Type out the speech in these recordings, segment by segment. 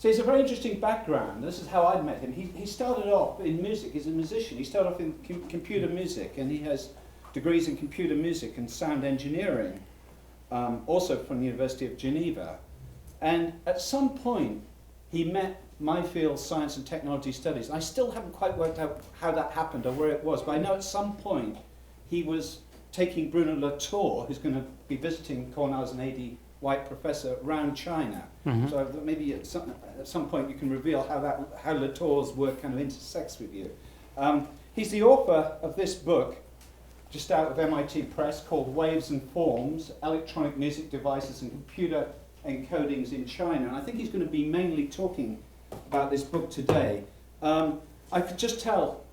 So he's a very interesting background. This is how I met him. He started off in music. He's a musician. He started off in computer music, and he has degrees in computer music and sound engineering, also from the University of Geneva. And at some point, he met my field, science and technology studies. I still haven't quite worked out how that happened or where it was, but I know at some point he was taking Bruno Latour, who's going to be visiting Cornell as an AD white professor, around China. Mm-hmm. So maybe at some point you can reveal how Latour's work kind of intersects with you. He's the author of this book, just out of MIT Press, called Waves and Forms, Electronic Music Devices and Computer Encodings in China. And I think he's going to be mainly talking about this book today. I could just tell,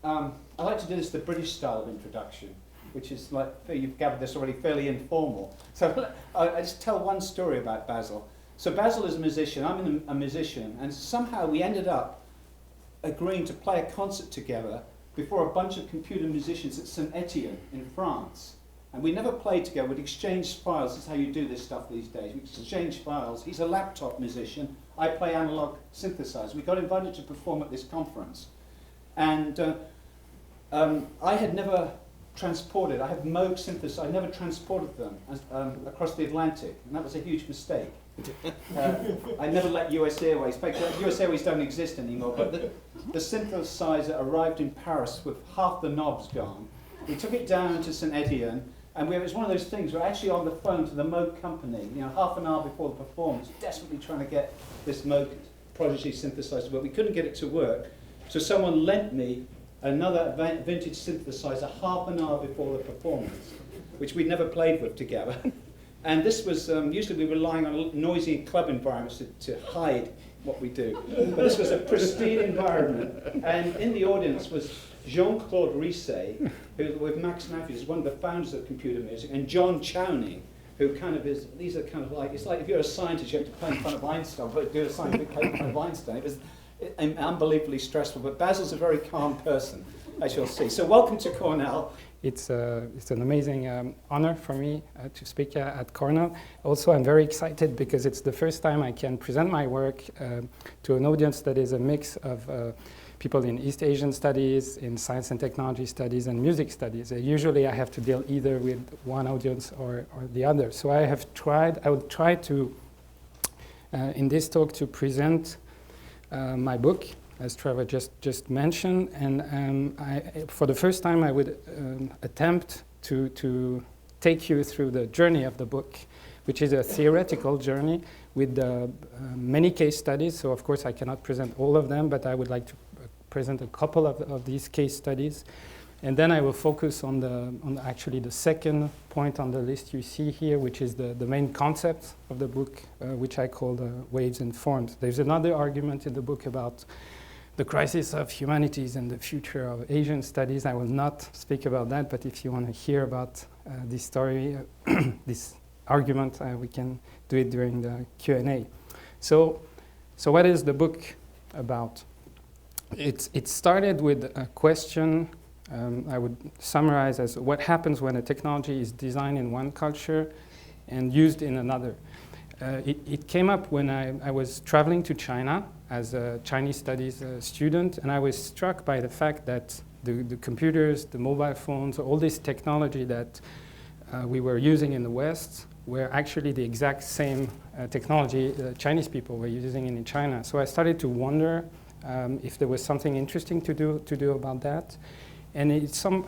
I like to do this the British style of introduction, which is, like, you've gathered this already, fairly informal. So I just tell one story about Basile. So Basile is a musician, I'm a musician, and somehow we ended up agreeing to play a concert together before a bunch of computer musicians at St. Etienne in France. And we never played together, we'd exchange files. This is how you do this stuff these days. We exchange files. He's a laptop musician, I play analog synthesizer. We got invited to perform at this conference. And I had never transported, I have Moog synthesizers, I never transported them across the Atlantic, and that was a huge mistake. I never let US Airways, in fact, US Airways don't exist anymore, but the synthesizer arrived in Paris with half the knobs gone. We took it down to St. Etienne, and it was one of those things, we're actually on the phone to the Moog company, half an hour before the performance, desperately trying to get this Moog Prodigy synthesizer to work. We couldn't get it to work, so someone lent me another vintage synthesizer half an hour before the performance, which we'd never played with together. And this was, usually we were relying on noisy club environments to hide what we do. But this was a pristine environment. And in the audience was Jean-Claude Risset, who with Max Matthews is one of the founders of computer music, and John Chowning, who kind of is, these are kind of like, it's like if you're a scientist, you have to play in front of Einstein, but do a scientific play in front of Einstein. It was unbelievably stressful, but Basile's a very calm person, as you'll see. So welcome to Cornell. It's an amazing honor for me to speak at Cornell. Also, I'm very excited because it's the first time I can present my work to an audience that is a mix of people in East Asian studies, in science and technology studies, and music studies. Usually I have to deal either with one audience or the other. So I would try to, in this talk, to present my book, as Trevor just mentioned, and for the first time I would attempt to take you through the journey of the book, which is a theoretical journey with many case studies. So of course I cannot present all of them, but I would like to present a couple of these case studies. And then I will focus on actually the second point on the list you see here, which is the main concept of the book, which I call the waves and forms. There's another argument in the book about the crisis of humanities and the future of Asian studies. I will not speak about that, but if you want to hear about this story, this argument, we can do it during the Q&A. So what is the book about? It started with a question. I would summarize as what happens when a technology is designed in one culture and used in another. It came up when I was traveling to China as a Chinese studies student, and I was struck by the fact that the computers, the mobile phones, all this technology that we were using in the West were actually the exact same technology Chinese people were using in China. So I started to wonder if there was something interesting to do about that. And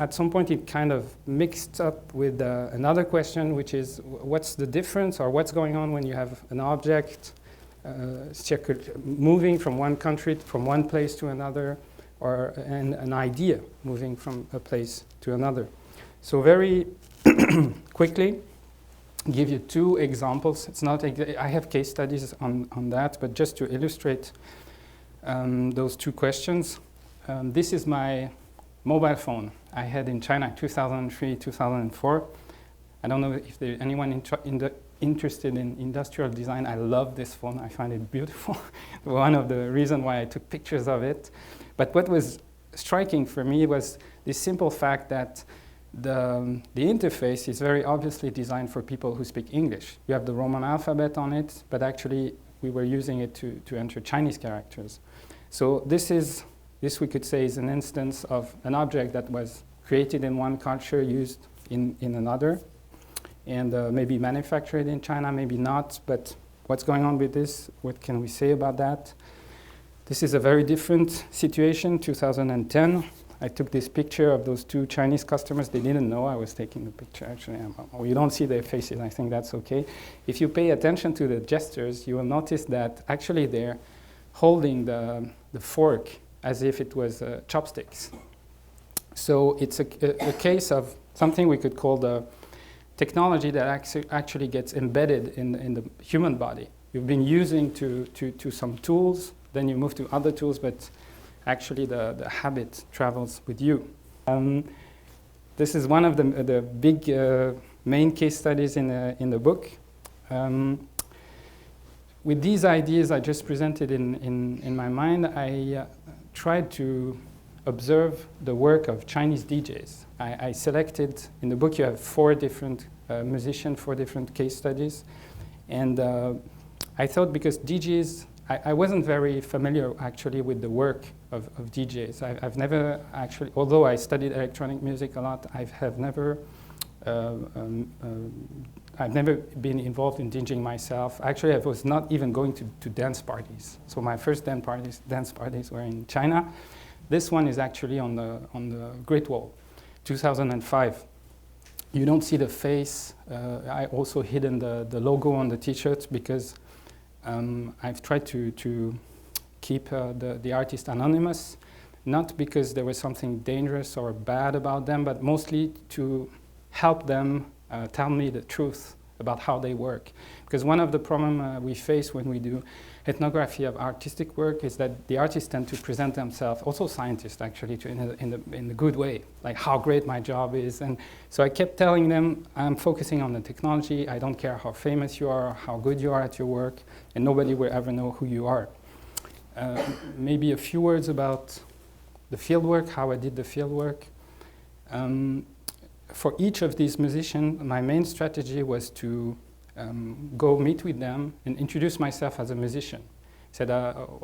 at some point it kind of mixed up with another question, which is what's the difference or what's going on when you have an object moving from one country, from one place to another, or an idea moving from a place to another. So very quickly, give you two examples. It's not I have case studies on that, but just to illustrate those two questions. This is my mobile phone I had in China 2003, 2004. I don't know if there's anyone interested in industrial design. I love this phone. I find it beautiful. One of the reasons why I took pictures of it. But what was striking for me was the simple fact that the interface is very obviously designed for people who speak English. You have the Roman alphabet on it, but actually we were using it to enter Chinese characters. So this we could say is an instance of an object that was created in one culture, used in another, and maybe manufactured in China, maybe not, but what's going on with this? What can we say about that? This is a very different situation, 2010. I took this picture of those two Chinese customers. They didn't know I was taking the picture, actually. You don't see their faces, I think that's okay. If you pay attention to the gestures, you will notice that actually they're holding the fork as if it was chopsticks. So it's a case of something we could call the technology that actually gets embedded in the human body. You've been using to some tools, then you move to other tools, but actually the habit travels with you. This is one of the big main case studies in the book. With these ideas I just presented in my mind, I tried to observe the work of Chinese DJs. I selected, in the book you have 4 different musicians, 4 different case studies. And I thought because DJs, I wasn't very familiar actually with the work of DJs. I've never actually, although I studied electronic music a lot, I've never been involved in DJing myself. Actually, I was not even going to dance parties. So my first dance parties were in China. This one is actually on the Great Wall, 2005. You don't see the face. I also hidden the logo on the t-shirts because I've tried to keep the artist anonymous, not because there was something dangerous or bad about them, but mostly to help them tell me the truth about how they work. Because one of the problems we face when we do ethnography of artistic work is that the artists tend to present themselves, also scientists actually, in the good way, like how great my job is. And so I kept telling them, I'm focusing on the technology, I don't care how famous you are, how good you are at your work, and nobody will ever know who you are. Maybe a few words about the fieldwork, how I did the fieldwork. For each of these musicians, my main strategy was to go meet with them and introduce myself as a musician. I said,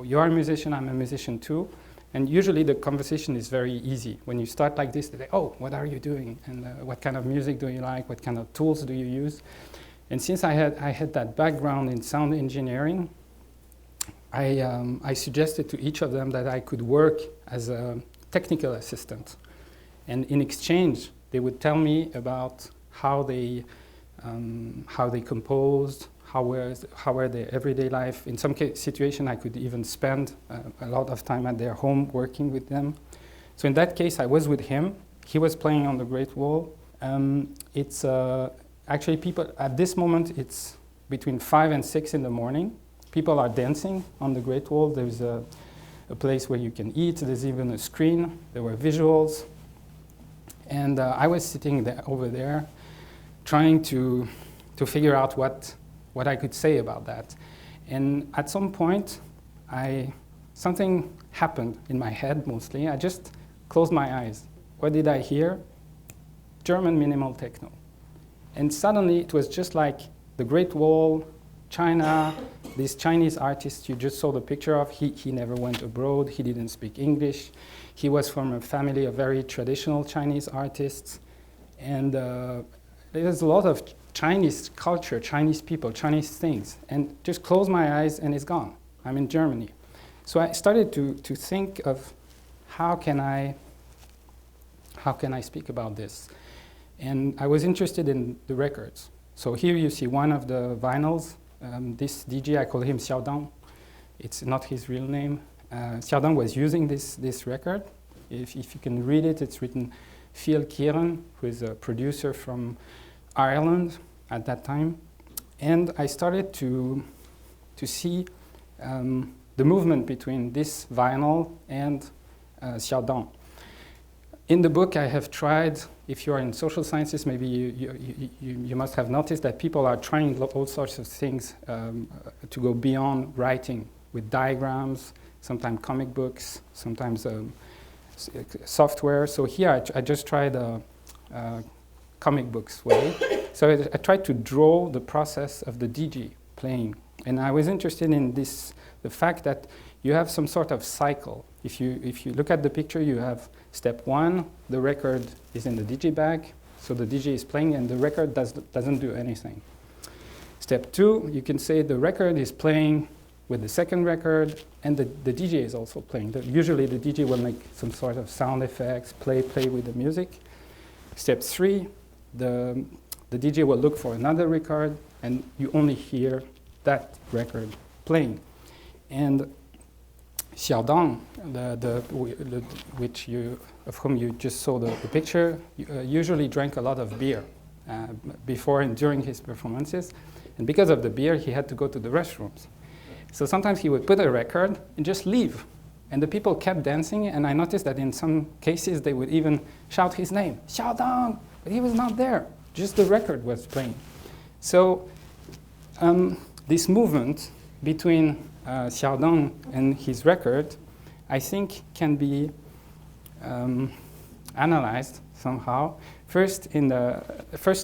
you are a musician, I'm a musician too. And usually the conversation is very easy. When you start like this, they say, oh, what are you doing? And what kind of music do you like? What kind of tools do you use? And since I had that background in sound engineering, I suggested to each of them that I could work as a technical assistant. And in exchange, they would tell me about how they composed, how were their everyday life. In some situation, I could even spend a lot of time at their home working with them. So in that case, I was with him. He was playing on the Great Wall. It's actually people, at this moment, it's between 5 and 6 in the morning. People are dancing on the Great Wall. There's a place where you can eat. There's even a screen. There were visuals. And I was sitting over there trying to figure out what I could say about that. And at some point, something happened in my head mostly. I just closed my eyes. What did I hear? German minimal techno. And suddenly it was just like the Great Wall, China, this Chinese artist you just saw the picture of, he never went abroad, he didn't speak English. He was from a family of very traditional Chinese artists. And there's a lot of Chinese culture, Chinese people, Chinese things. And just close my eyes and it's gone. I'm in Germany. So I started to think of how can I speak about this? And I was interested in the records. So here you see one of the vinyls. This DJ, I call him Xiaodong. It's not his real name. Xiaodong was using this record. If you can read it, it's written Phil Kieran, who is a producer from Ireland at that time. And I started to see the movement between this vinyl and Xiaodong. In the book, I have tried, if you are in social sciences, maybe you must have noticed that people are trying all sorts of things to go beyond writing with diagrams, sometimes comic books, sometimes software. So here I just tried a comic books way. So I tried to draw the process of the DJ playing And I was interested in this, the fact that you have some sort of cycle. If you look at the picture, you have step 1, the record is in the digibag, so the DJ is playing and the record doesn't do anything. Step 2, you can say the record is playing with the second record and the DJ is also playing. Usually the DJ will make some sort of sound effects, play with the music. Step 3, the DJ will look for another record and you only hear that record playing. And Xiaodong, of whom you just saw the picture, usually drank a lot of beer before and during his performances. And because of the beer, he had to go to the restrooms. So sometimes he would put a record and just leave. And the people kept dancing, and I noticed that in some cases they would even shout his name, Xiaodong, but he was not there. Just the record was playing. So this movement between Xiaodong and his record, I think can be analyzed somehow. First,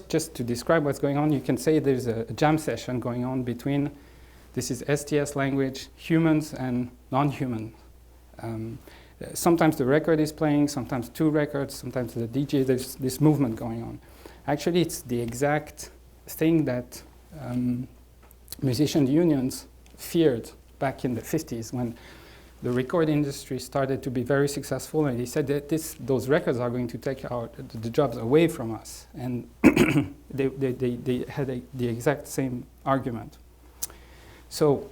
just to describe what's going on, you can say there's a jam session going on between, this is STS language, humans and non-human. Sometimes the record is playing, sometimes 2 records, sometimes the DJ, there's this movement going on. Actually, it's the exact thing that musician unions feared back in the 50s when the record industry started to be very successful, and they said that those records are going to take the jobs away from us. And they had the exact same argument. So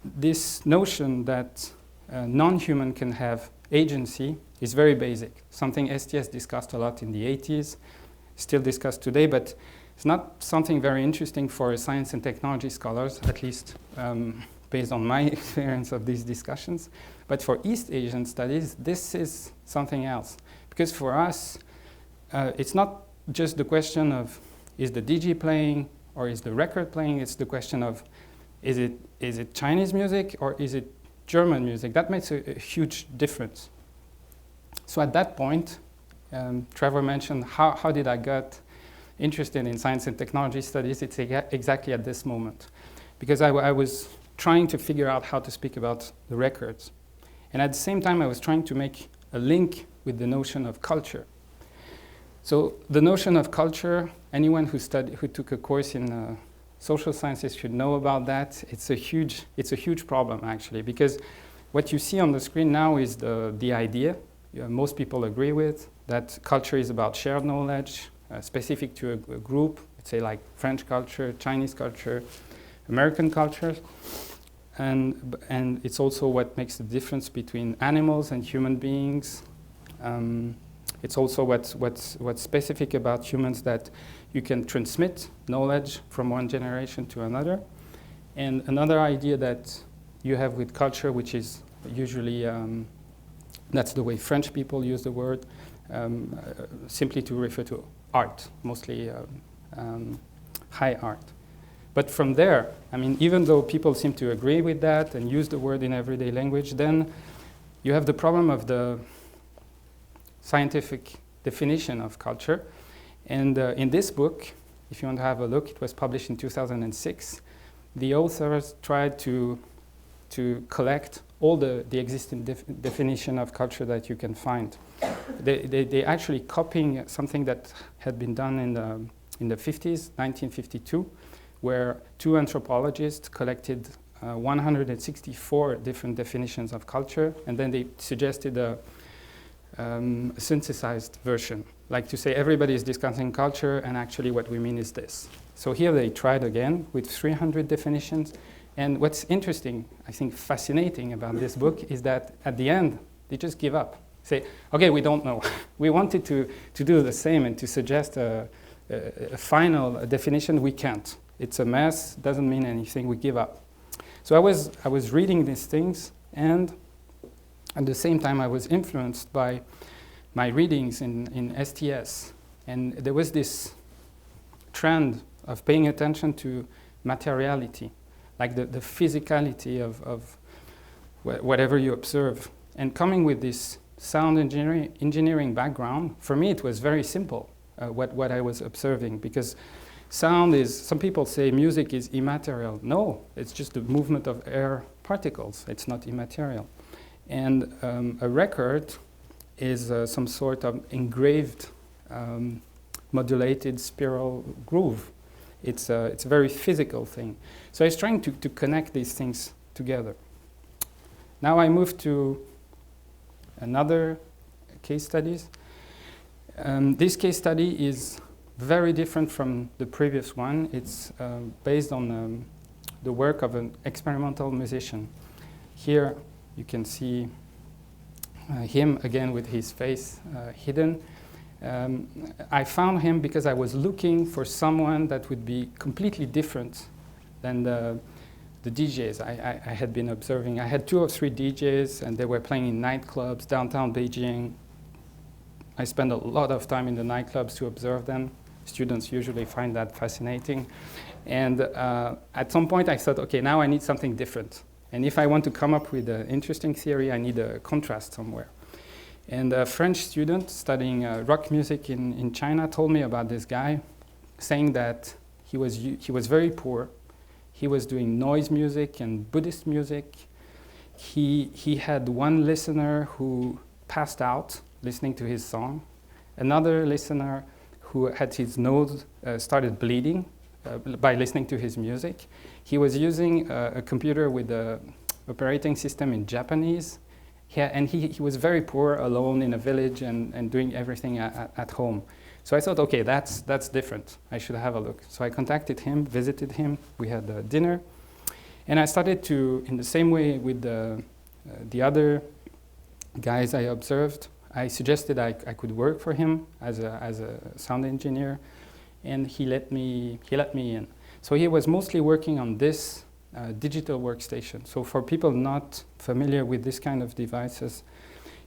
this notion that non-human can have agency is very basic, something STS discussed a lot in the 80s, still discussed today, but it's not something very interesting for science and technology scholars, at least based on my experience of these discussions. But for East Asian studies, this is something else. Because for us, it's not just the question of, is the DJ playing or is the record playing? It's the question of, is it Chinese music or is it German music? That makes a huge difference. So at that point, Trevor mentioned, how did I get interested in science and technology studies? It's exactly at this moment. Because I was trying to figure out how to speak about the records. And at the same time, I was trying to make a link with the notion of culture. So the notion of culture, anyone who took a course in social sciences should know about that. It's a huge problem, actually, because what you see on the screen now is the idea most people agree with, that culture is about shared knowledge, specific to a group, let's say like French culture, Chinese culture, American culture. And it's also what makes the difference between animals and human beings. It's also what's specific about humans, that you can transmit knowledge from one generation to another. And another idea that you have with culture, which is usually, that's the way French people use the word, simply to refer to art, mostly high art. But from there, I mean, even though people seem to agree with that and use the word in everyday language, then you have the problem of the scientific definition of culture. And in this book, if you want to have a look, it was published in 2006. The authors tried to collect all the existing definition of culture that you can find. They actually copying something that had been done in the 50s, 1952, where 2 anthropologists collected 164 different definitions of culture, and then they suggested a synthesized version, like to say everybody is discussing culture, and actually what we mean is this. So here they tried again with 300 definitions, and what's interesting, I think fascinating about this book is that at the end, they just give up. Say, okay, we don't know. We wanted to do the same and to suggest a final definition, we can't. It's a mess, doesn't mean anything, we give up. So I was reading these things, and at the same time I was influenced by my readings in STS. And there was this trend of paying attention to materiality, like the physicality of whatever you observe. And coming with this sound engineering background, for me it was very simple, what I was observing, because Sound is, some people say music is immaterial. No, it's just the movement of air particles. It's not immaterial. And a record is some sort of engraved, modulated spiral groove. It's a very physical thing. So I was trying to connect these things together. Now I move to another case studies. This case study is very different from the previous one. It's based on the work of an experimental musician. Here you can see him again with his face hidden. I found him because I was looking for someone that would be completely different than the DJs I had been observing. I had 2 or 3 DJs, and they were playing in nightclubs, downtown Beijing. I spent a lot of time in the nightclubs to observe them. Students usually find that fascinating. And at some point I thought, okay, now I need something different. And if I want to come up with an interesting theory, I need a contrast somewhere. And a French student studying rock music in China told me about this guy, saying that he was very poor. He was doing noise music and Buddhist music. He had one listener who passed out listening to his song, another listener who had his nose started bleeding by listening to his music. He was using a computer with the operating system in Japanese. And he was very poor, alone in a village and doing everything at home. So I thought, okay, that's different. I should have a look. So I contacted him, visited him. We had dinner. And I started to, in the same way with the other guys I observed, I suggested I could work for him as a sound engineer. And he let me in. So he was mostly working on this digital workstation. So for people not familiar with this kind of devices,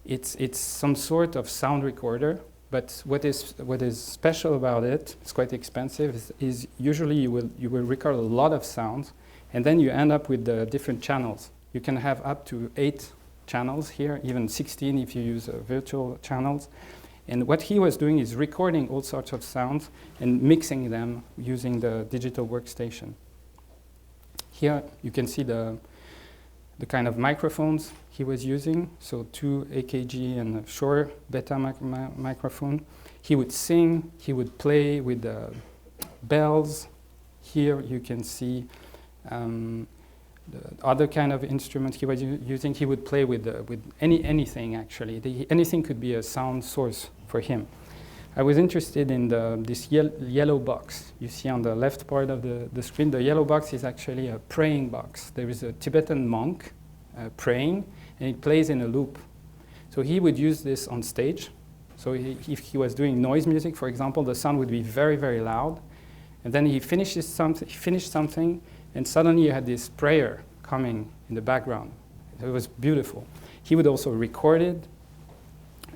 it's some sort of sound recorder. But what is special about it, it's quite expensive, is usually you will record a lot of sounds, and then you end up with the different channels. You can have up to 8 channels here, even 16 if you use virtual channels. And what he was doing is recording all sorts of sounds and mixing them using the digital workstation. Here you can see the kind of microphones he was using, so 2 AKG and a Shure beta microphone. He would sing, he would play with the bells. Here you can see the other kind of instruments he was using. He would play with anything actually. Anything could be a sound source for him. I was interested in this yellow box. You see on the left part of the screen, the yellow box is actually a praying box. There is a Tibetan monk praying, and he plays in a loop. So he would use this on stage. So if he was doing noise music, for example, the sound would be very, very loud. And then he finished something, and suddenly you had this prayer coming in the background. It was beautiful. He would also record it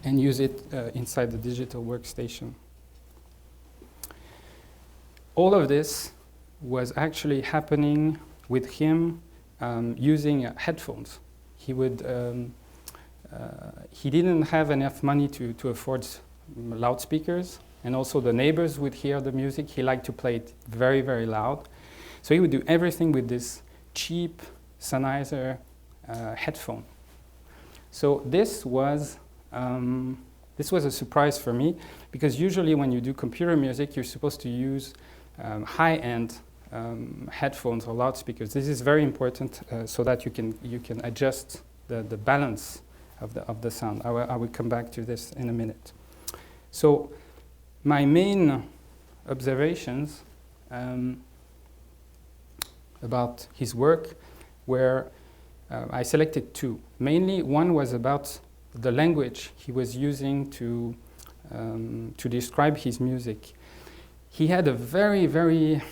and use it inside the digital workstation. All of this was actually happening with him using headphones. He didn't have enough money to afford loudspeakers, and also the neighbors would hear the music. He liked to play it very, very loud. So he would do everything with this cheap Sennheiser headphone. So this was a surprise for me, because usually when you do computer music, you're supposed to use high-end headphones or loudspeakers. This is very important so that you can adjust the balance of the sound. I will come back to this in a minute. So my main observations about his work were, I selected 2. Mainly, one was about the language he was using to describe his music. He had a very, very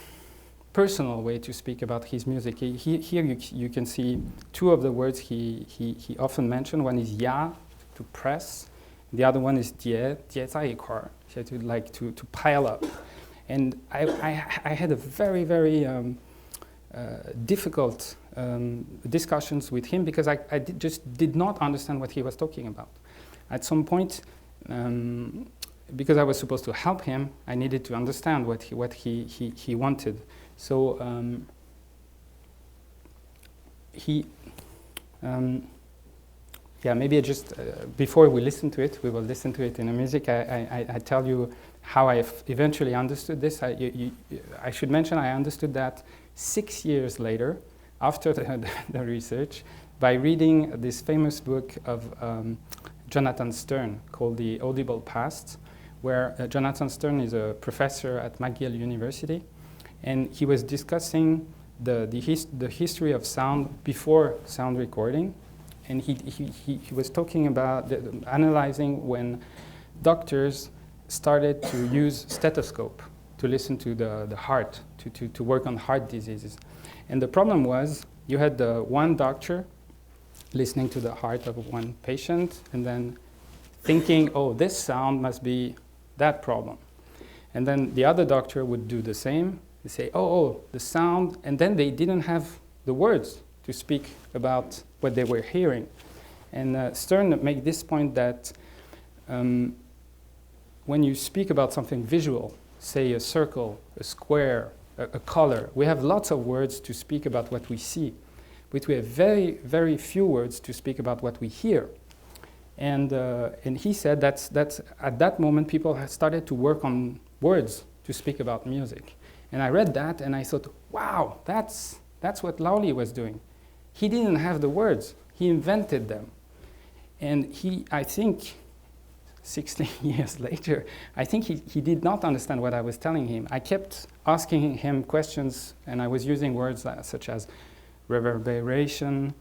personal way to speak about his music. Here you can see 2 of the words he often mentioned. One is ya, to press. The other one is die, 叠在一块儿, to pile up. And I had a very, very difficult discussions with him, because I just did not understand what he was talking about. At some point, because I was supposed to help him, I needed to understand what he wanted. So maybe just before we listen to it, we will listen to it in the music. I tell you how I eventually understood this. I should mention I understood that 6 years later, after the research, by reading this famous book of Jonathan Stern called The Audible Past, where Jonathan Stern is a professor at McGill University, and he was discussing the history of sound before sound recording, and he was talking about analyzing when doctors started to use stethoscope to listen to the heart, to work on heart diseases. And the problem was you had one doctor listening to the heart of one patient and then thinking, oh, this sound must be that problem. And then the other doctor would do the same. They say, oh, the sound, and then they didn't have the words to speak about what they were hearing. And Stern made this point that when you speak about something visual, say a circle, a square, a color, we have lots of words to speak about what we see, but we have very, very few words to speak about what we hear. And he said that's at that moment people had started to work on words to speak about music. And I read that and I thought, wow, that's what Lowley was doing. He didn't have the words, he invented them. And I think 16 years later, I think he did not understand what I was telling him. I kept asking him questions, and I was using words such as reverberation,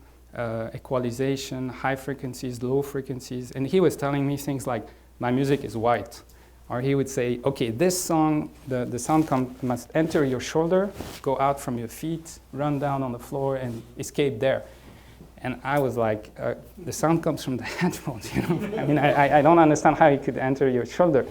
equalization, high frequencies, low frequencies, and he was telling me things like, my music is white. Or he would say, okay, this song, the sound must enter your shoulder, go out from your feet, run down on the floor, and escape there. And I was like, the sound comes from the headphones, you know? I mean, I don't understand how it could enter your shoulder.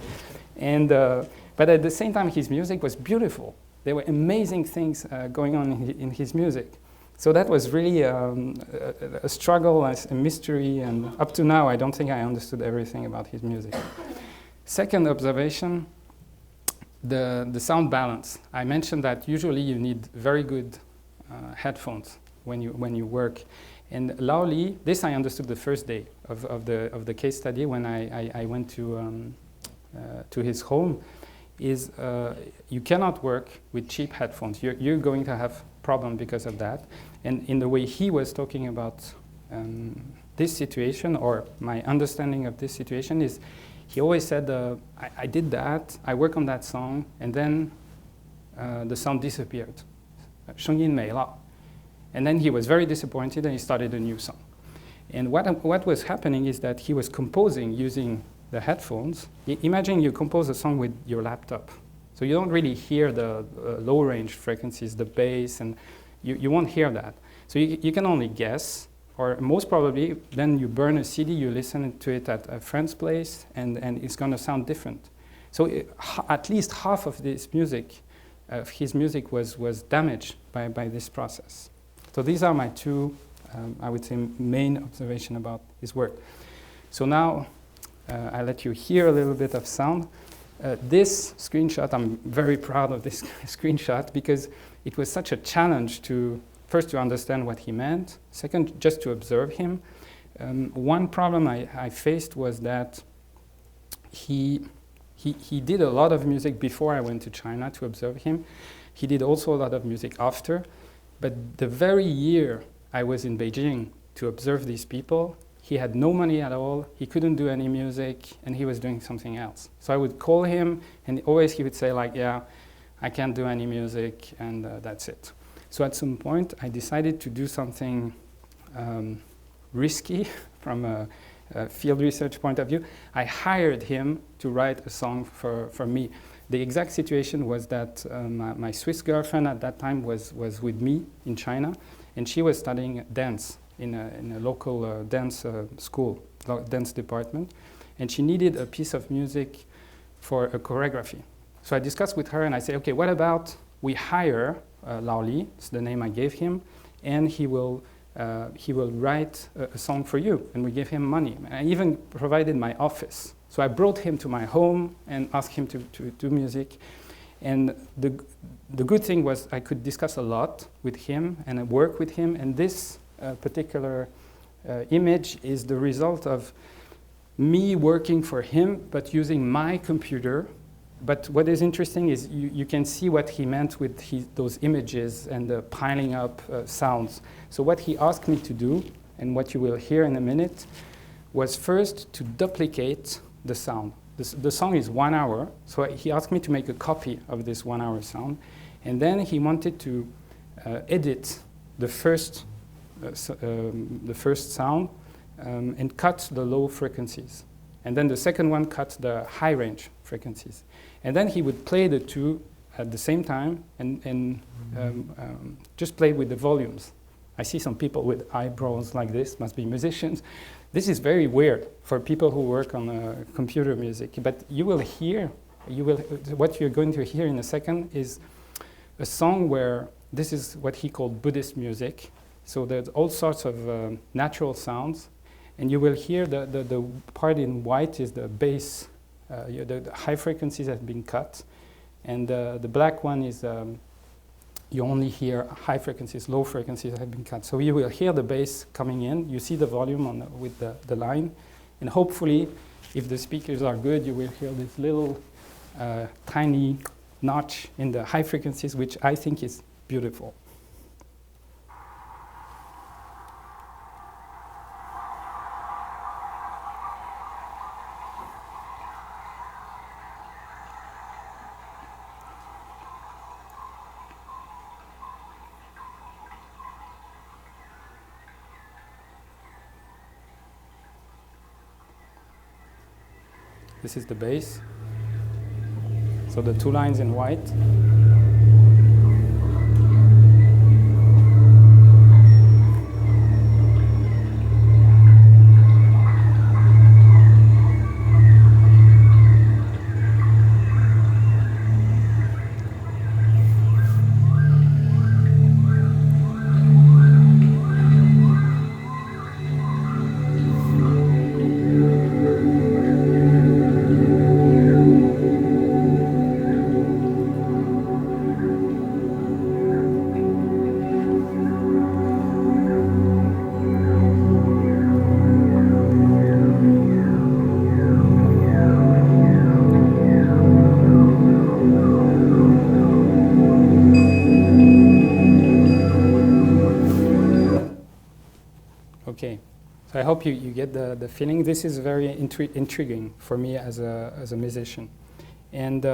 And, but at the same time, his music was beautiful. There were amazing things going on in his music. So that was really a struggle, a mystery, and up to now, I don't think I understood everything about his music. Second observation, the sound balance. I mentioned that usually you need very good headphones when you work. And Lowley, this I understood the first day of the case study when I went to his home, is you cannot work with cheap headphones. You're going to have problem because of that. And in the way he was talking about this situation, or my understanding of this situation, is he always said, I did that, I work on that song, and then the sound disappeared. 聲音沒了. And then he was very disappointed and he started a new song. And what was happening is that he was composing using the headphones. Imagine you compose a song with your laptop. So you don't really hear the low range frequencies, the bass, and you won't hear that. So you can only guess, or most probably then you burn a CD, you listen to it at a friend's place, and it's going to sound different. So at least half of this music, his music was damaged by this process. So these are my two, I would say, main observations about his work. So now I let you hear a little bit of sound. This screenshot, I'm very proud of this screenshot because it was such a challenge first to understand what he meant, second, just to observe him. One problem I faced was that he did a lot of music before I went to China to observe him. He did also a lot of music after. But the very year I was in Beijing to observe these people, he had no money at all, he couldn't do any music, and he was doing something else. So I would call him, and always he would say like, yeah, I can't do any music, and that's it. So at some point, I decided to do something risky from a field research point of view. I hired him to write a song for me. The exact situation was that my Swiss girlfriend at that time was with me in China, and she was studying dance in a local dance school, dance department, and she needed a piece of music for a choreography. So I discussed with her and I said, okay, what about we hire Lowley, it's the name I gave him, and he will he will write a song for you, and we give him money. I even provided my office. So I brought him to my home and asked him to do music. And the good thing was I could discuss a lot with him and I work with him. And this particular image is the result of me working for him, but using my computer. But what is interesting is you can see what he meant with those images and the piling up sounds. So what he asked me to do, and what you will hear in a minute, was first to duplicate the sound. The song is 1 hour, so he asked me to make a copy of this 1 hour sound. And then he wanted to edit the first sound and cut the low frequencies. And then the second one cut the high range frequencies. And then he would play the two at the same time and just play with the volumes. I see some people with eyebrows like this, must be musicians. This is very weird for people who work on computer music. But you will hear, what you're going to hear in a second is a song where this is what he called Buddhist music. So there's all sorts of natural sounds. And you will hear the part in white is the bass. The high frequencies have been cut. And the black one is, you only hear high frequencies, low frequencies have been cut. So you will hear the bass coming in. You see the volume with the line. And hopefully, if the speakers are good, you will hear this little tiny notch in the high frequencies, which I think is beautiful. This is the bass. So the two lines in white. Okay, so I hope you get the feeling. This is very intriguing for me as a musician. And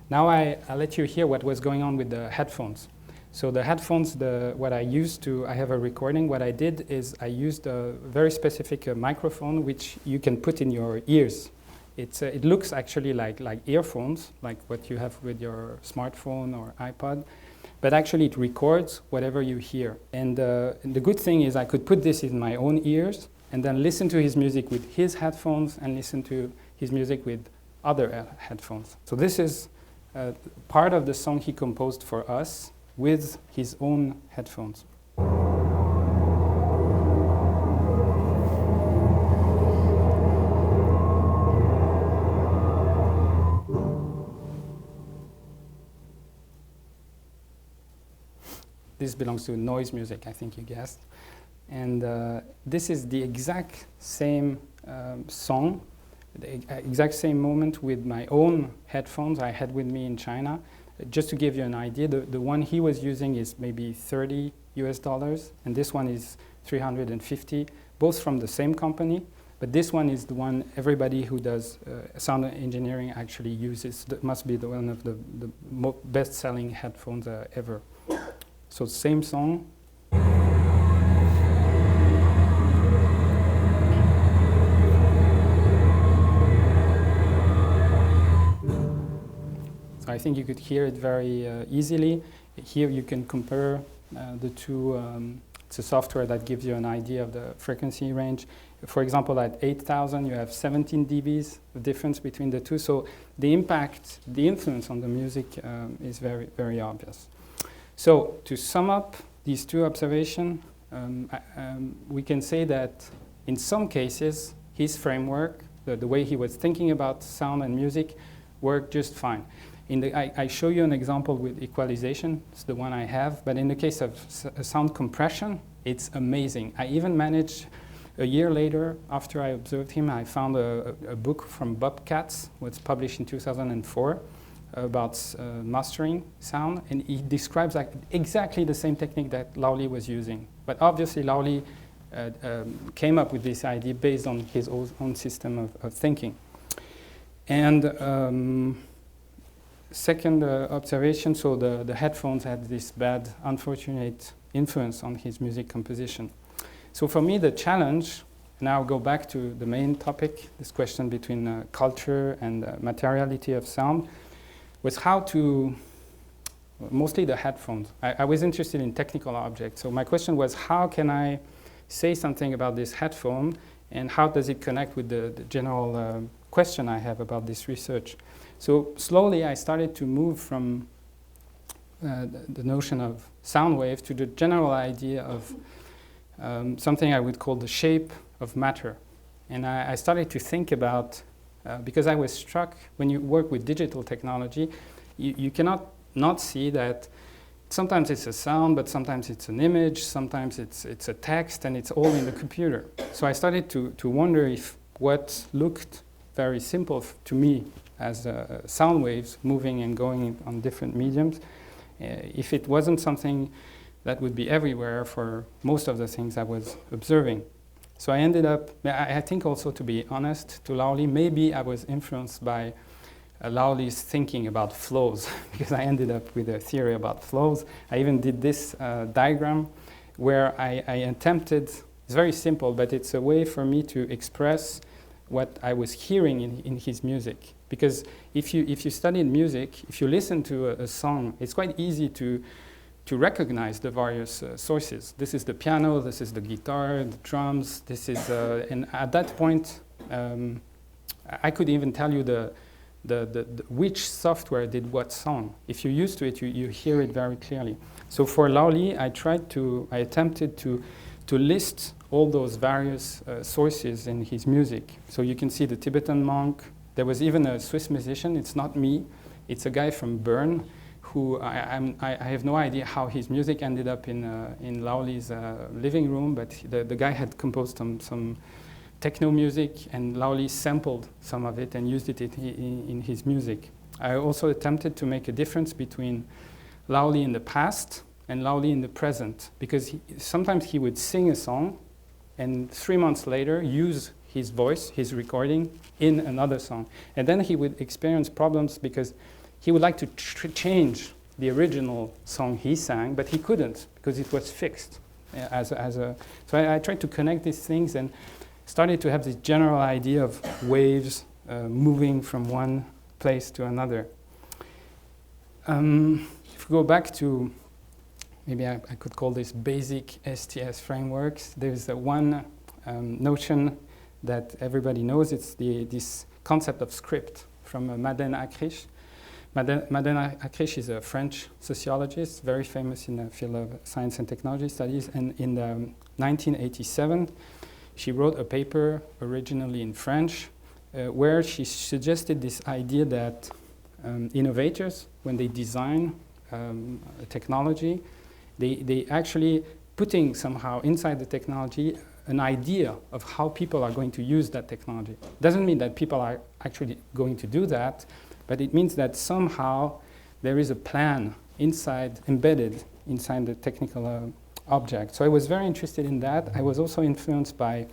now I'll let you hear what was going on with the headphones. So the headphones, I have a recording. What I did is I used a very specific microphone which you can put in your ears. It looks actually like earphones, like what you have with your smartphone or iPod. But actually it records whatever you hear. And the good thing is I could put this in my own ears and then listen to his music with his headphones and listen to his music with other headphones. So this is part of the song he composed for us with his own headphones. This belongs to noise music, I think you guessed. And this is the exact same song, the exact same moment with my own headphones I had with me in China. Just to give you an idea, the one he was using is maybe $30 US, and this one is 350, both from the same company. But this one is the one everybody who does sound engineering actually uses. That must be one of the best-selling headphones ever. So same song. So I think you could hear it very easily. Here you can compare the two. It's a software that gives you an idea of the frequency range. For example, at 8,000, you have 17 dBs of difference between the two. So the impact, the influence on the music is very, very obvious. So to sum up these two observations, we can say that in some cases, his framework, the way he was thinking about sound and music, worked just fine. I show you an example with equalization. It's the one I have. But in the case of sound compression, it's amazing. I even managed, a year later, after I observed him, I found a book from Bob Katz, was published in 2004, about mastering sound. And he describes exactly the same technique that Lowley was using. But obviously, Lowley came up with this idea based on his own system of thinking. And second observation, so the headphones had this bad, unfortunate influence on his music composition. So for me, the challenge, now go back to the main topic, this question between culture and materiality of sound, was how to, mostly the headphones. I was interested in technical objects. So my question was, how can I say something about this headphone, and how does it connect with the general question I have about this research? So slowly I started to move from the notion of sound waves to the general idea of something I would call the shape of matter. And I started to think about, because I was struck, when you work with digital technology, you cannot not see that sometimes it's a sound, but sometimes it's an image, sometimes it's a text, and it's all in the computer. So I started to wonder if what looked very simple to me as sound waves moving and going on different mediums, if it wasn't something that would be everywhere for most of the things I was observing. So I ended up, I think also, to be honest, to Lowley, maybe I was influenced by Lowley's thinking about flows, because I ended up with a theory about flows. I even did this diagram where I attempted, it's very simple, but it's a way for me to express what I was hearing in his music. Because if you study music, if you listen to a song, it's quite easy to recognize the various sources. This is the piano, this is the guitar, the drums, this is, and at that point, I could even tell you the which software did what song. If you're used to it, you hear it very clearly. So for Lowley, I attempted to list all those various sources in his music. So you can see the Tibetan monk. There was even a Swiss musician. It's not me. It's a guy from Bern, who I have no idea how his music ended up in Lowley's living room, but the guy had composed some techno music, and Lowley sampled some of it and used it in his music. I also attempted to make a difference between Lowley in the past and Lowley in the present, because sometimes he would sing a song and 3 months later use his voice, his recording, in another song. And then he would experience problems because he would like to change the original song he sang, but he couldn't because it was fixed. So I tried to connect these things and started to have this general idea of waves moving from one place to another. If we go back to, maybe I could call this basic STS frameworks, there's one notion that everybody knows. It's this concept of script from Madeleine Ackrich. Madeleine Ackrich is a French sociologist, very famous in the field of science and technology studies. And in 1987, she wrote a paper, originally in French, where she suggested this idea that innovators, when they design a technology, they actually putting somehow inside the technology an idea of how people are going to use that technology. Doesn't mean that people are actually going to do that, but it means that somehow there is a plan embedded inside the technical object. So I was very interested in that. I was also influenced by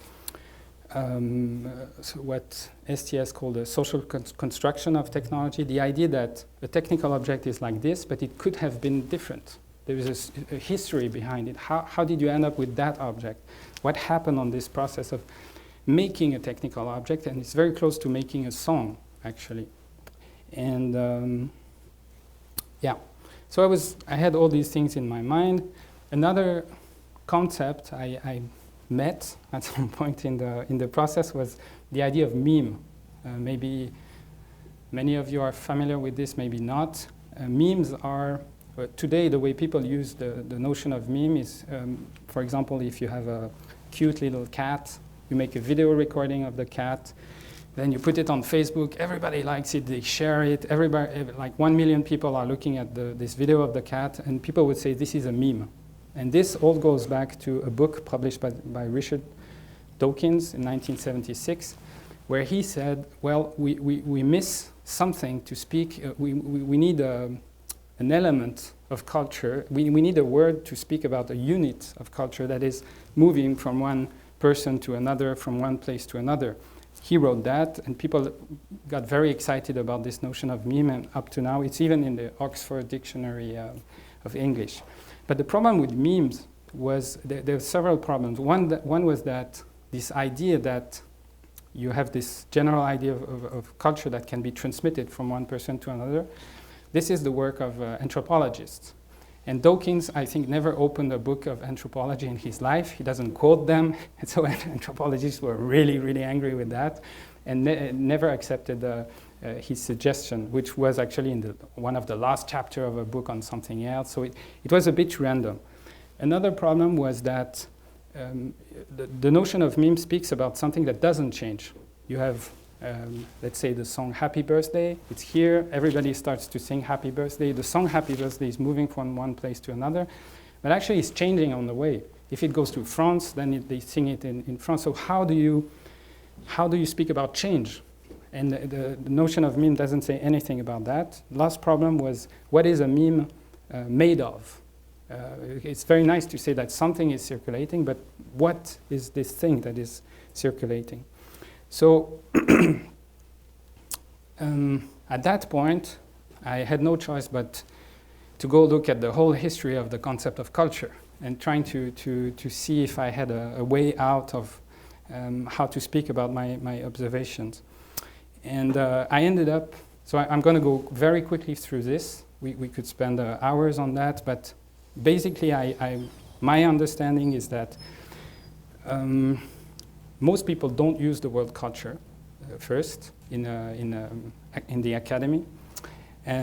what STS called the social construction of technology, the idea that a technical object is like this, but it could have been different. There is a history behind it. How did you end up with that object? What happened on this process of making a technical object? And it's very close to making a song, actually. And yeah, so I had all these things in my mind. Another concept I met at some point in the process was the idea of meme. Maybe many of you are familiar with this, maybe not. Memes are Today, the way people use the notion of meme is, for example, if you have a cute little cat, you make a video recording of the cat, then you put it on Facebook, everybody likes it, they share it, everybody, like 1 million people are looking at this video of the cat, and people would say this is a meme. And this all goes back to a book published by Richard Dawkins in 1976, where he said, well, we miss something to speak, we need an element of culture, we need a word to speak about a unit of culture that is moving from one person to another, from one place to another. He wrote that, and people got very excited about this notion of meme, and up to now, it's even in the Oxford Dictionary of English. But the problem with memes was, there were several problems. One was that this idea that you have this general idea of culture that can be transmitted from one person to another. This is the work of anthropologists. And Dawkins, I think, never opened a book of anthropology in his life. He doesn't quote them. And so anthropologists were really, really angry with that and never accepted his suggestion, which was actually in one of the last chapter of a book on something else. So it was a bit random. Another problem was that the notion of meme speaks about something that doesn't change. You have, let's say, the song Happy Birthday. It's here. Everybody starts to sing Happy Birthday. The song Happy Birthday is moving from one place to another, but actually it's changing on the way. If it goes to France, then they sing it in France. So how do you speak about change? And the notion of meme doesn't say anything about that. Last problem was, what is a meme made of? It's very nice to say that something is circulating, but what is this thing that is circulating? So at that point, I had no choice but to go look at the whole history of the concept of culture and trying to see if I had a way out of how to speak about my observations. And I ended up, so I'm going to go very quickly through this. We could spend hours on that, but basically my understanding is that most people don't use the word culture first in the academy.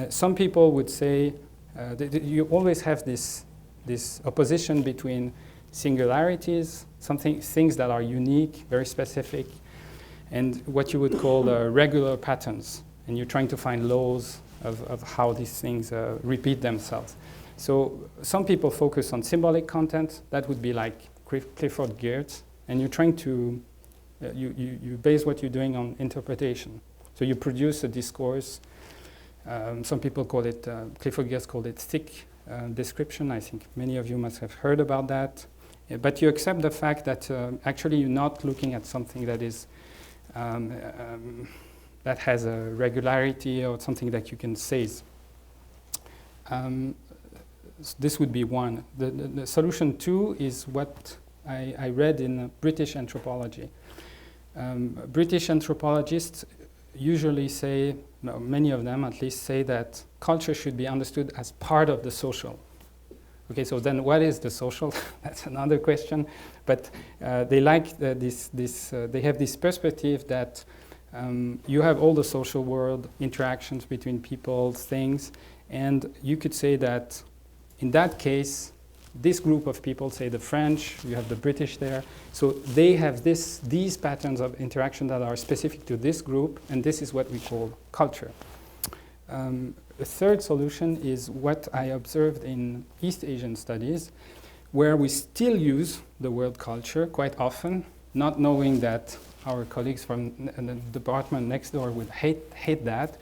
Some people would say you always have this opposition between singularities, things that are unique, very specific, and what you would call regular patterns. And you're trying to find laws of how these things repeat themselves. So some people focus on symbolic content. That would be like Clifford Geertz. And you're trying to, you base what you're doing on interpretation. So you produce a discourse. Some people call it, Clifford Geertz called it thick description. I think many of you must have heard about that. But you accept the fact that actually you're not looking at something that is, that has a regularity or something that you can seize. This would be one. The solution two is what I read in British anthropology. British anthropologists usually say, no, many of them at least say that culture should be understood as part of the social. Okay, so then what is the social? That's another question. But they like they have this perspective that you have all the social world, interactions between people, things, and you could say that in that case, this group of people, say the French, you have the British there, so they have these patterns of interaction that are specific to this group, and this is what we call culture. The third solution is what I observed in East Asian studies, where we still use the word culture quite often, not knowing that our colleagues from the department next door would hate that.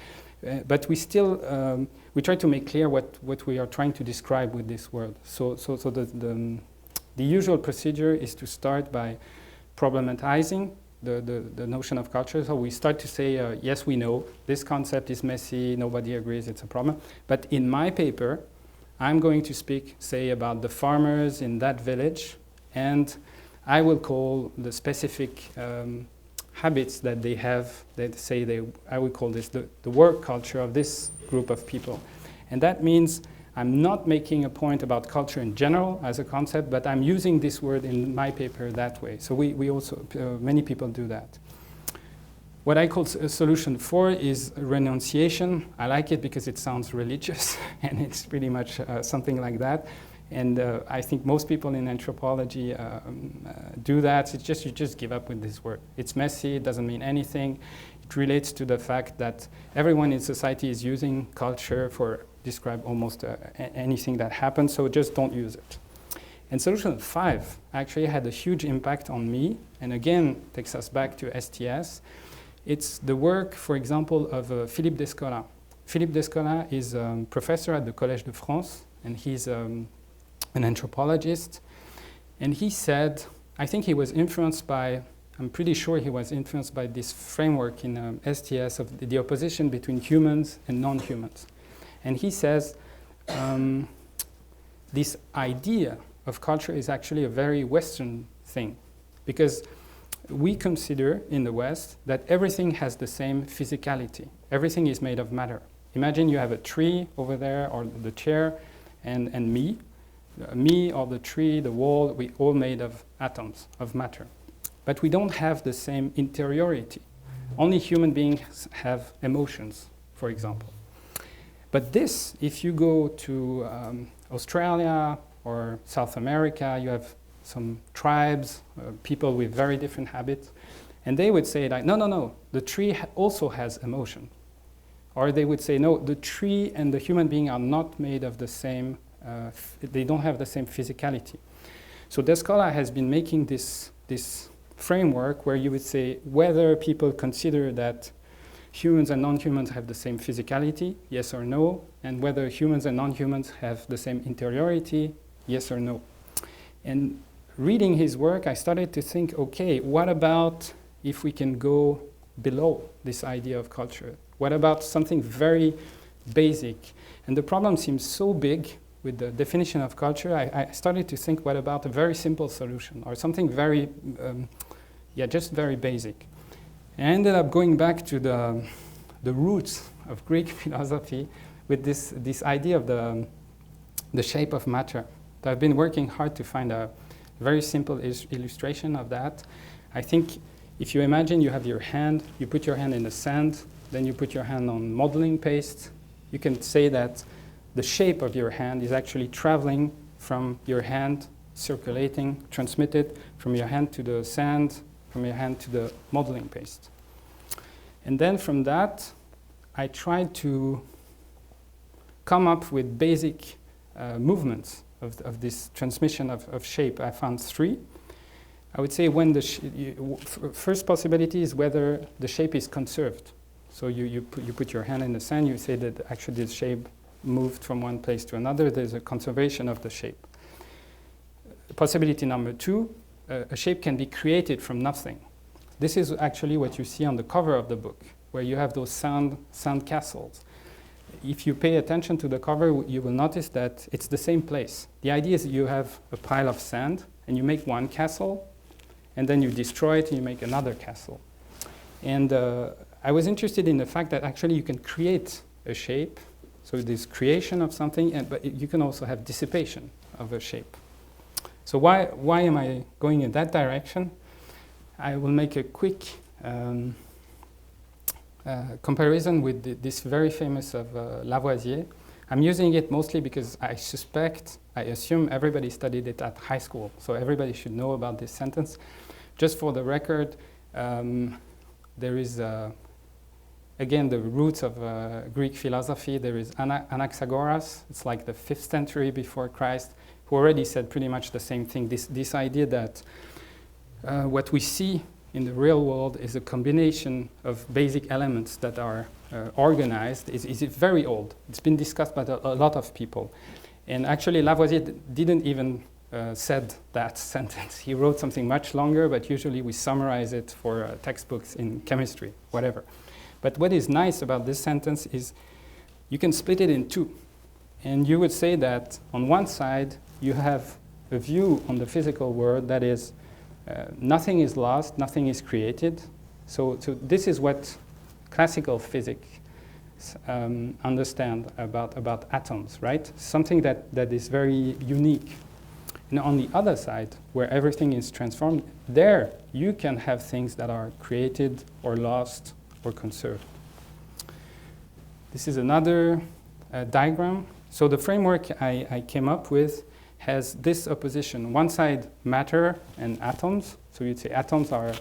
But we still, we try to make clear what we are trying to describe with this word. So the usual procedure is to start by problematizing the notion of culture. So we start to say, yes, we know, this concept is messy, nobody agrees, it's a problem. But in my paper, I'm going to speak, say, about the farmers in that village, and I will call the specific habits that they have, I would call this the work culture of this group of people. And that means I'm not making a point about culture in general as a concept, but I'm using this word in my paper that way. So we also, many people do that. What I call solution 4 is renunciation. I like it because it sounds religious, and it's pretty much something like that. And I think most people in anthropology do that. It's just, you just give up with this word. It's messy, it doesn't mean anything. It relates to the fact that everyone in society is using culture for describe almost anything that happens, so just don't use it. And solution 5 actually had a huge impact on me, and again takes us back to STS. It's the work, for example, of Philippe Descola. Philippe Descola is a professor at the Collège de France, and he's an anthropologist. And he said, I think he was influenced by, I'm pretty sure he was influenced by this framework in STS of the opposition between humans and non-humans. And he says, this idea of culture is actually a very Western thing, because we consider in the West that everything has the same physicality. Everything is made of matter. Imagine you have a tree over there, or the chair, and me. Me, or the tree, the wall, we all made of atoms, of matter. But we don't have the same interiority. Only human beings have emotions, for example. But this, if you go to Australia or South America, you have some tribes, people with very different habits, and they would say like, no, the tree also has emotion. Or they would say, no, the tree and the human being are not made of the same, they don't have the same physicality. So Descola has been making this framework where you would say whether people consider that humans and non-humans have the same physicality, yes or no, and whether humans and non-humans have the same interiority, yes or no. And reading his work, I started to think, okay, what about if we can go below this idea of culture? What about something very basic? And the problem seems so big with the definition of culture, I started to think, what about a very simple solution, or something very, just very basic. And I ended up going back to the roots of Greek philosophy with this idea of the shape of matter. So I've been working hard to find a very simple illustration of that. I think if you imagine you have your hand, you put your hand in the sand, then you put your hand on modeling paste, you can say that the shape of your hand is actually traveling from your hand, circulating, transmitted from your hand to the sand, from your hand to the modeling paste. And then from that, I tried to come up with basic movements of this transmission of shape. I found 3. I would say when first possibility is whether the shape is conserved. So you put your hand in the sand, you say that actually the shape moved from one place to another, there's a conservation of the shape. Possibility number 2, a shape can be created from nothing. This is actually what you see on the cover of the book, where you have those sand castles. If you pay attention to the cover, you will notice that it's the same place. The idea is you have a pile of sand, and you make one castle, and then you destroy it, and you make another castle. And I was interested in the fact that actually you can create a shape, so this creation of something, but you can also have dissipation of a shape. So why am I going in that direction? I will make a quick comparison with this very famous of Lavoisier. I'm using it mostly because I assume everybody studied it at high school, so everybody should know about this sentence. Just for the record, there is, again, the roots of Greek philosophy. There is Anaxagoras, it's like the 5th century before Christ, who already said pretty much the same thing, this idea that what we see in the real world is a combination of basic elements that are organized. Is very old. It's been discussed by a lot of people. And actually Lavoisier didn't even said that sentence. He wrote something much longer, but usually we summarize it for textbooks in chemistry, whatever. But what is nice about this sentence is you can split it in 2. And you would say that on one side, you have a view on the physical world that is nothing is lost, nothing is created. So this is what classical physics understand about atoms, right? Something that is very unique. And on the other side, where everything is transformed, there you can have things that are created or lost or conserved. This is another diagram. So the framework I came up with has this opposition. One side, matter and atoms. So you'd say atoms are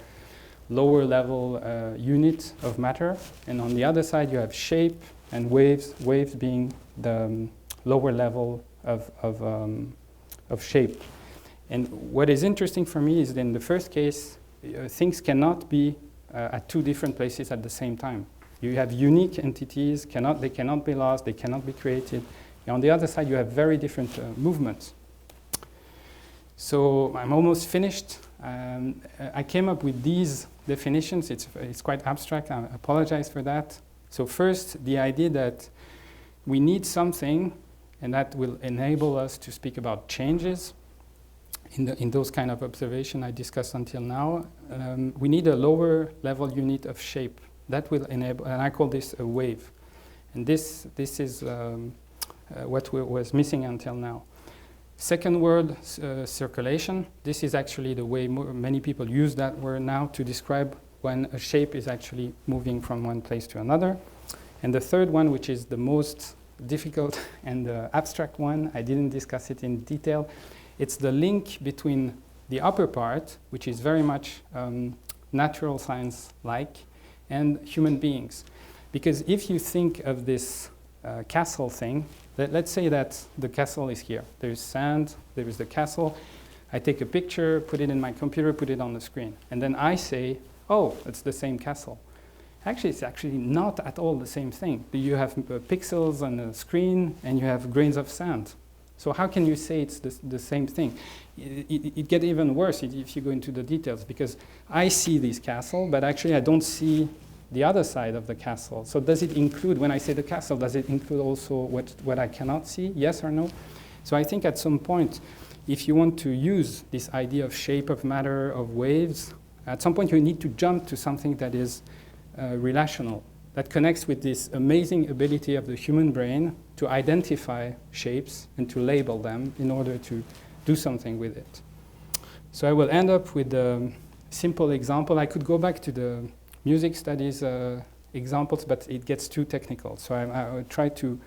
lower level unit of matter. And on the other side, you have shape and waves, waves being the lower level of shape. And what is interesting for me is that in the first case, things cannot be at two different places at the same time. You have unique entities, they cannot be lost, they cannot be created. And on the other side, you have very different movements. So I'm almost finished. I came up with these definitions. It's quite abstract. I apologize for that. So first, the idea that we need something, and that will enable us to speak about changes in those kind of observation I discussed until now. We need a lower level unit of shape. That will enable, and I call this a wave. And this is what was missing until now. Second word, circulation. This is actually the way many people use that word now to describe when a shape is actually moving from one place to another. And the third one, which is the most difficult and abstract one, I didn't discuss it in detail. It's the link between the upper part, which is very much natural science-like, and human beings. Because if you think of this castle thing, let's say that the castle is here. There's sand, there is the castle. I take a picture, put it in my computer, put it on the screen. And then I say, oh, it's the same castle. Actually, it's actually not at all the same thing. You have pixels on the screen, and you have grains of sand. So how can you say it's the same thing? It gets even worse if you go into the details, because I see this castle, but actually I don't see the other side of the castle. So does it include, when I say the castle, does it include also what I cannot see? Yes or no? So I think at some point, if you want to use this idea of shape of matter, of waves, at some point you need to jump to something that is relational, that connects with this amazing ability of the human brain to identify shapes and to label them in order to do something with it. So I will end up with a simple example. I could go back to the music studies examples, but it gets too technical. So I will try to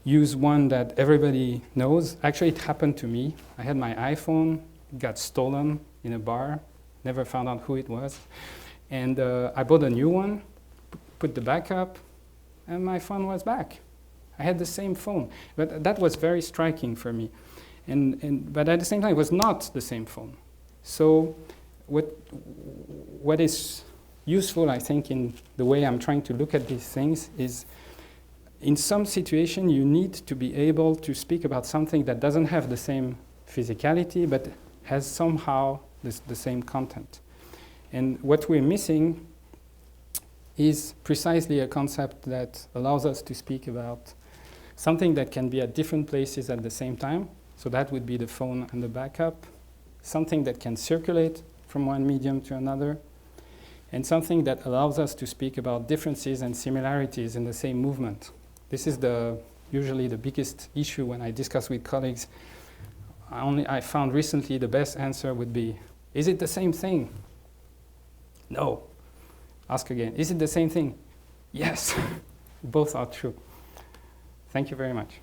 use one that everybody knows. Actually, it happened to me. I had my iPhone, it got stolen in a bar, never found out who it was. And I bought a new one, put the backup, and my phone was back. I had the same phone. But that was very striking for me. But at the same time, it was not the same phone. So what is useful, I think, in the way I'm trying to look at these things is, in some situation, you need to be able to speak about something that doesn't have the same physicality, but has somehow the same content. And what we're missing is precisely a concept that allows us to speak about something that can be at different places at the same time. So that would be the phone and the backup. Something that can circulate from one medium to another. And something that allows us to speak about differences and similarities in the same movement. This is usually the biggest issue when I discuss with colleagues. I found recently the best answer would be, is it the same thing? No. Ask again, is it the same thing? Yes. Both are true. Thank you very much.